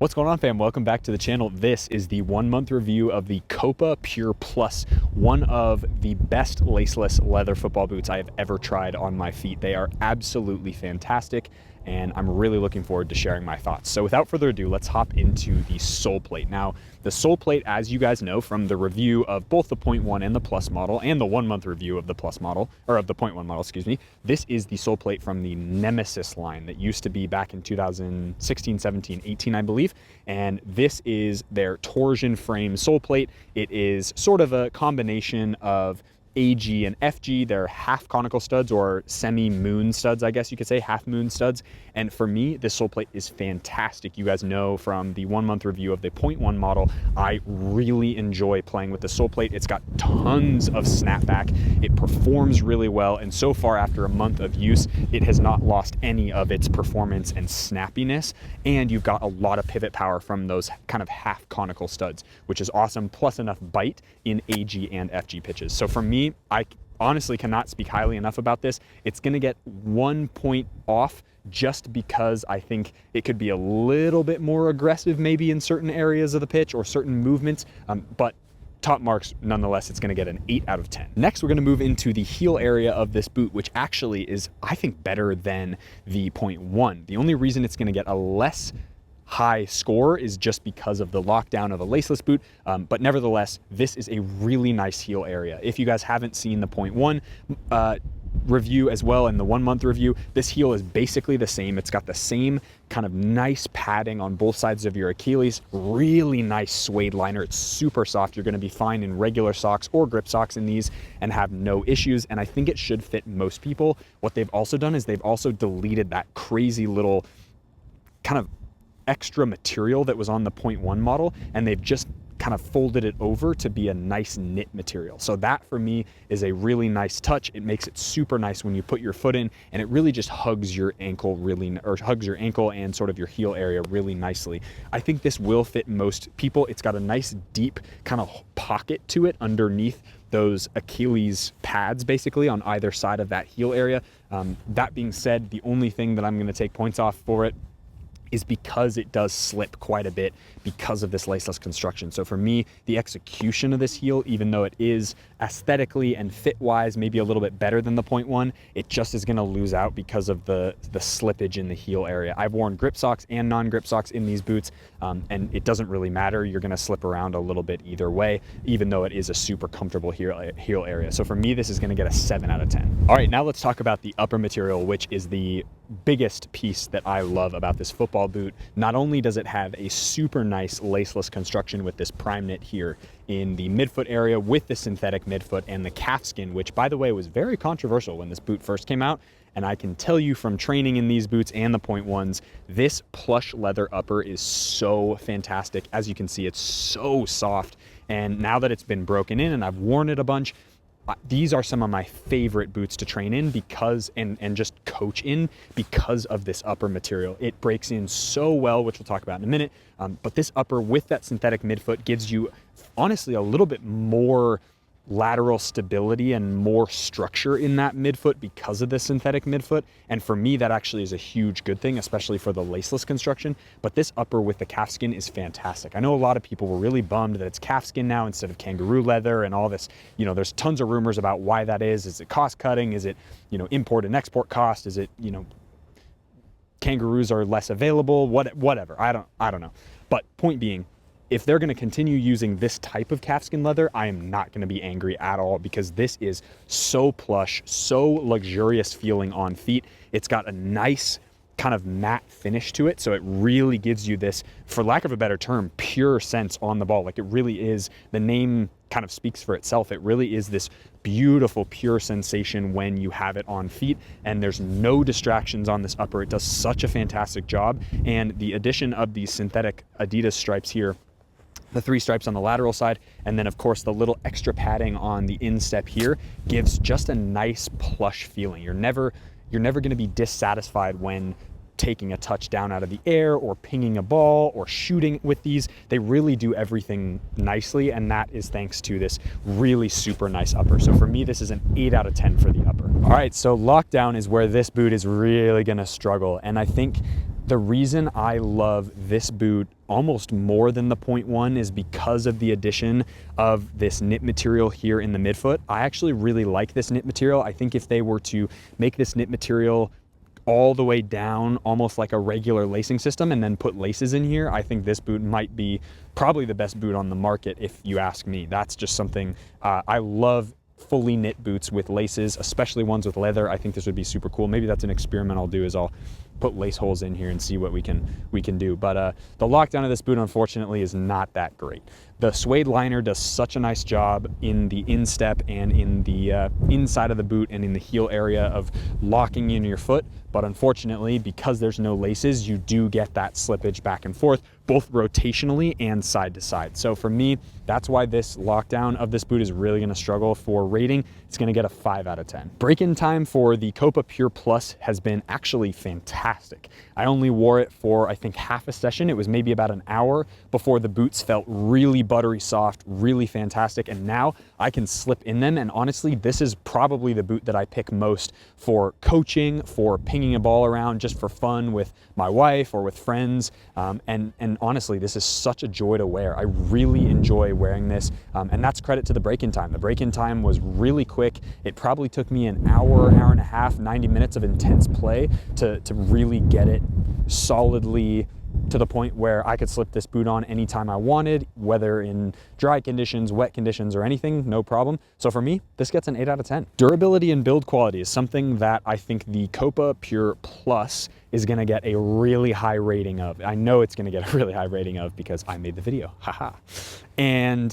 What's going on, fam? Welcome back to the channel. This is the 1 month review of the Copa Pure Plus, one of the best laceless leather football boots I have ever tried on my feet. They are absolutely fantastic, and I'm really looking forward to sharing my thoughts. So without further ado, let's hop into the sole plate. Now, the sole plate, as you guys know from the review of both the 0.1 and the Plus model, and the 1 month review of the Plus model, or of the 0.1 model, excuse me, this is the sole plate from the Nemesis line that used to be back in 2016, 17, 18, I believe. And this is their torsion frame sole plate. It is sort of a combination of AG and FG. They're half conical studs, or semi-moon studs, I guess you could say, half moon studs. And for me, this sole plate is fantastic. You guys know from the 1 month review of the 0.1 model, I really enjoy playing with the sole plate. It's got tons of snapback. It performs really well. And so far, after a month of use, it has not lost any of its performance and snappiness. And you've got a lot of pivot power from those kind of half conical studs, which is awesome, plus enough bite in AG and FG pitches. So for me, I honestly cannot speak highly enough about this. It's going to get 1 point off just because I think it could be a little bit more aggressive maybe in certain areas of the pitch or certain movements, but top marks nonetheless. It's going to get an 8 out of 10. Next, we're going to move into the heel area of this boot, which actually is, I think, better than the 0.1. The only reason it's going to get a less high score is just because of the lockdown of a laceless boot, but nevertheless, this is a really nice heel area. If you guys haven't seen the 0.1 review as well and the 1 month review, this heel is basically the same. It's got the same kind of nice padding on both sides of your Achilles, really nice suede liner. It's super soft. You're going to be fine in regular socks or grip socks in these and have no issues, and I think it should fit most people. What they've also done is they've also deleted that crazy little kind of extra material that was on the 0.1 model, and they've just kind of folded it over to be a nice knit material. So that for me is a really nice touch. It makes it super nice when you put your foot in, and it really just hugs your ankle hugs your ankle and sort of your heel area really nicely. I think this will fit most people. It's got a nice deep kind of pocket to it underneath those Achilles pads, basically on either side of that heel area. That being said, the only thing that I'm going to take points off for it is because it does slip quite a bit because of this laceless construction. So for me, the execution of this heel, even though it is aesthetically and fit-wise maybe a little bit better than the 0.1, it just is gonna lose out because of the slippage in the heel area. I've worn grip socks and non-grip socks in these boots, and it doesn't really matter. You're gonna slip around a little bit either way, even though it is a super comfortable heel area. So for me, this is gonna get a 7 out of 10. All right, now let's talk about the upper material, which is the biggest piece that I love about this football boot. Not only does it have a super nice laceless construction with this prime knit here in the midfoot area with the synthetic midfoot and the calf skin, which by the way was very controversial when this boot first came out. And I can tell you from training in these boots and the 0.1s, this plush leather upper is so fantastic. As you can see, it's so soft. And now that it's been broken in and I've worn it a bunch, these are some of my favorite boots to train in because, and just coach in because of this upper material. It breaks in so well, which we'll talk about in a minute. But this upper with that synthetic midfoot gives you honestly a little bit more lateral stability and more structure in that midfoot because of the synthetic midfoot. And for me, that actually is a huge good thing, especially for the laceless construction. But this upper with the calf skin is fantastic. I know a lot of people were really bummed that it's calf skin now instead of kangaroo leather and all this. You know, there's tons of rumors about why that is. Is it cost cutting? Is it, you know, import and export cost? Is it, you know, kangaroos are less available? Whatever. I don't know. But point being, if they're going to continue using this type of calfskin leather, I am not going to be angry at all because this is so plush, so luxurious feeling on feet. It's got a nice kind of matte finish to it. So it really gives you this, for lack of a better term, pure sense on the ball. Like it really is, the name kind of speaks for itself. It really is this beautiful, pure sensation when you have it on feet, and there's no distractions on this upper. It does such a fantastic job. And the addition of these synthetic Adidas stripes here, the 3 stripes on the lateral side, and then of course the little extra padding on the instep here gives just a nice plush feeling. You're never going to be dissatisfied when taking a touchdown out of the air or pinging a ball or shooting with these. They really do everything nicely, and that is thanks to this really super nice upper. So for me, this is an 8 out of 10 for the upper. All right, so lockdown is where this boot is really gonna struggle, and I think The reason I love this boot almost more than the 0.1 is because of the addition of this knit material here in the midfoot. I actually really like this knit material. I think if they were to make this knit material all the way down, almost like a regular lacing system, and then put laces in here, I think this boot might be probably the best boot on the market, if you ask me. That's just something I love. Fully knit boots with laces, especially ones with leather. I think this would be super cool. Maybe that's an experiment I'll do, is I'll put lace holes in here and see what we can do. But the lockdown of this boot, unfortunately, is not that great. The suede liner does such a nice job in the instep and in the inside of the boot and in the heel area of locking in your foot. But unfortunately, because there's no laces, you do get that slippage back and forth, both rotationally and side to side. So for me, that's why this lockdown of this boot is really gonna struggle for rating. It's gonna get a 5 out of 10. Break-in time for the Copa Pure Plus has been actually fantastic. I only wore it for, I think, half a session. It was maybe about an hour before the boots felt really buttery soft, really fantastic. And now I can slip in them. And honestly, this is probably the boot that I pick most for coaching, for pinging a ball around just for fun with my wife or with friends. And honestly, this is such a joy to wear. I really enjoy wearing this. And that's credit to the break-in time. The break-in time was really quick. It probably took me an hour, hour and a half, 90 minutes of intense play to really get it solidly to the point where I could slip this boot on anytime I wanted, whether in dry conditions, wet conditions, or anything, no problem. So for me, this gets an 8 out of 10. Durability and build quality is something that I think the Copa Pure Plus is gonna get a really high rating of. I know it's gonna get a really high rating of because I made the video, haha. And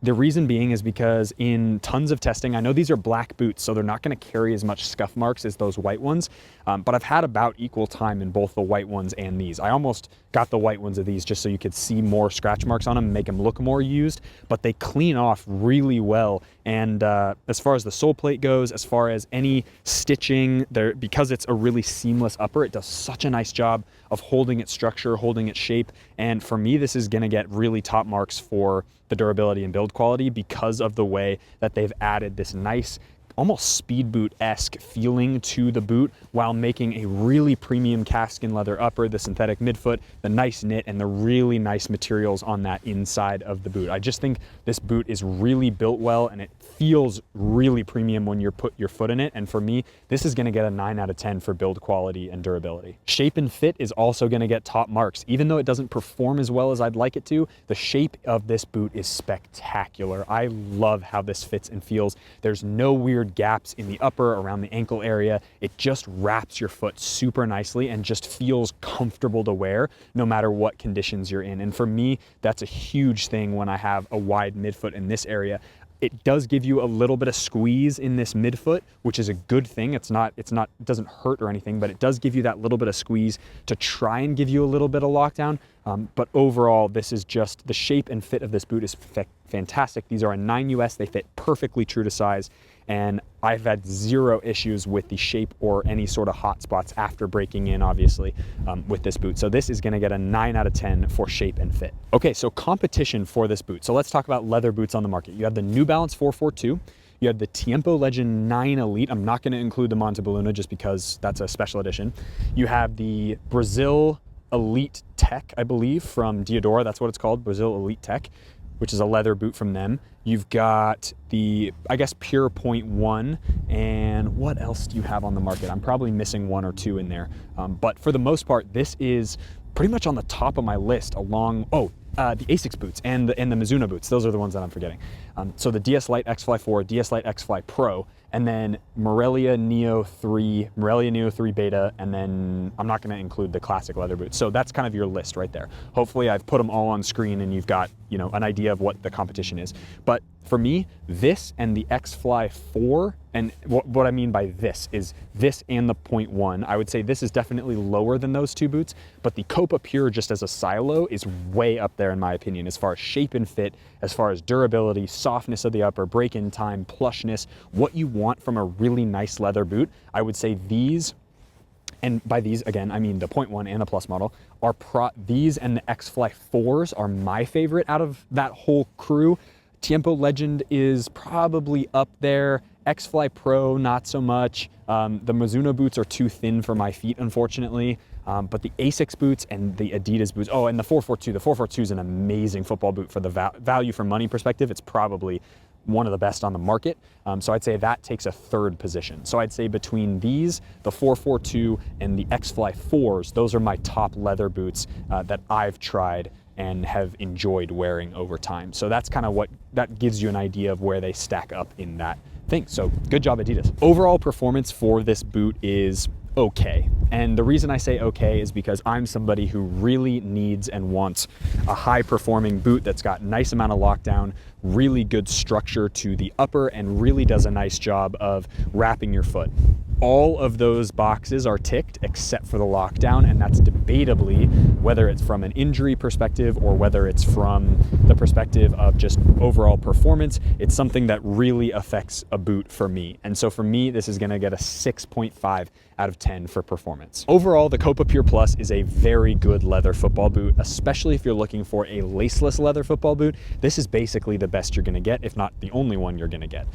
the reason being is because in tons of testing, I know these are black boots, so they're not gonna carry as much scuff marks as those white ones, but I've had about equal time in both the white ones and these. I almost got the white ones of these just so you could see more scratch marks on them and make them look more used, but they clean off really well. And as far as the sole plate goes, as far as any stitching, because it's a really seamless upper, it does such a nice job of holding its structure, holding its shape. And for me, this is gonna get really top marks for the durability and build quality because of the way that they've added this nice, almost speed boot-esque feeling to the boot while making a really premium calfskin leather upper, the synthetic midfoot, the nice knit, and the really nice materials on that inside of the boot. I just think this boot is really built well and it feels really premium when you put your foot in it. And for me, this is gonna get a 9 out of 10 for build quality and durability. Shape and fit is also gonna get top marks. Even though it doesn't perform as well as I'd like it to, the shape of this boot is spectacular. I love how this fits and feels. There's no weird gaps in the upper around the ankle area. It just wraps your foot super nicely and just feels comfortable to wear no matter what conditions you're in. And for me, that's a huge thing when I have a wide midfoot in this area. It does give you a little bit of squeeze in this midfoot, which is a good thing. It doesn't hurt or anything, but it does give you that little bit of squeeze to try and give you a little bit of lockdown. But overall, this is just, the shape and fit of this boot is fantastic. These are a 9 US, they fit perfectly true to size. And I've had zero issues with the shape or any sort of hot spots after breaking in, obviously, with this boot. So this is gonna get a 9 out of 10 for shape and fit. Okay, so competition for this boot. So let's talk about leather boots on the market. You have the New Balance 442, you have the Tiempo Legend 9 Elite. I'm not gonna include the Montebelluna just because that's a special edition. You have the Brazil Elite Tech, I believe, from Diadora, that's what it's called, Brazil Elite Tech, which is a leather boot from them. You've got the, I guess, Pure 0.1, and what else do you have on the market? I'm probably missing 1 or 2 in there. But for the most part, this is pretty much on the top of my list along, the Asics boots and the Mizuno boots. Those are the ones that I'm forgetting. So the DS Lite X-Fly 4, DS Lite X-Fly Pro, and then Morelia Neo 3 Beta, and then I'm not gonna include the classic leather boots. So that's kind of your list right there. Hopefully I've put them all on screen and you've got, you know, an idea of what the competition is. But for me, this and the X-Fly 4, and what I mean by this is this and the 0.1, I would say this is definitely lower than those 2 boots, but the Copa Pure just as a silo is way up there in my opinion, as far as shape and fit, as far as durability, softness of the upper, break-in time, plushness, what you want from a really nice leather boot. I would say these, and by these, again, I mean the 0.1 and the Plus model, these and the X-Fly 4s are my favorite out of that whole crew. Tiempo Legend is probably up there, X-Fly Pro, not so much. The Mizuno boots are too thin for my feet, unfortunately. But the Asics boots and the Adidas boots, oh, and the 442. The 442 is an amazing football boot for the value for money perspective. It's probably one of the best on the market. So I'd say that takes a third position. So I'd say between these, the 442 and the X-Fly 4s, those are my top leather boots that I've tried and have enjoyed wearing over time. So that's kind of what, that gives you an idea of where they stack up in that thing. So good job, Adidas. Overall performance for this boot is okay. And the reason I say okay is because I'm somebody who really needs and wants a high performing boot that's got nice amount of lockdown, really good structure to the upper, and really does a nice job of wrapping your foot. All of those boxes are ticked except for the lockdown, and that's debatably whether it's from an injury perspective or whether it's from the perspective of just overall performance. It's something that really affects a boot for me. And so for me, this is gonna get a 6.5 out of 10 for performance. Overall, the Copa Pure Plus is a very good leather football boot, especially if you're looking for a laceless leather football boot. This is basically the best you're gonna get, if not the only one you're gonna get.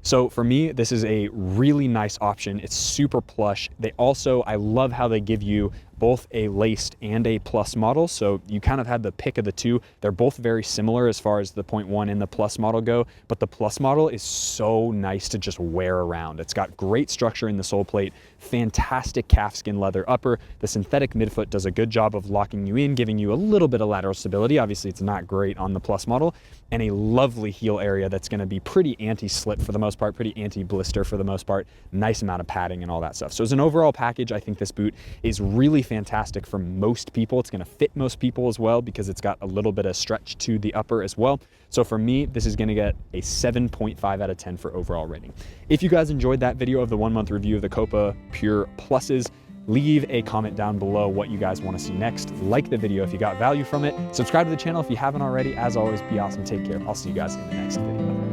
So for me, this is a really nice option. It's super plush. They also, I love how they give you both a laced and a plus model. So you kind of had the pick of the two. They're both very similar as far as the 0.1 and the plus model go, but the plus model is so nice to just wear around. It's got great structure in the sole plate, fantastic calfskin leather upper. The synthetic midfoot does a good job of locking you in, giving you a little bit of lateral stability. Obviously it's not great on the plus model, and a lovely heel area that's gonna be pretty anti-slip for the most part, pretty anti-blister for the most part, nice amount of padding and all that stuff. So as an overall package, I think this boot is really fantastic for most people. It's gonna fit most people as well because it's got a little bit of stretch to the upper as well. So for me, this is gonna get a 7.5 out of 10 for overall rating. If you guys enjoyed that video of the 1 month review of the Copa Pure Pluses, leave a comment down below what you guys want to see next. Like the video if you got value from it. Subscribe to the channel if you haven't already. As always, be awesome, take care. I'll see you guys in the next video.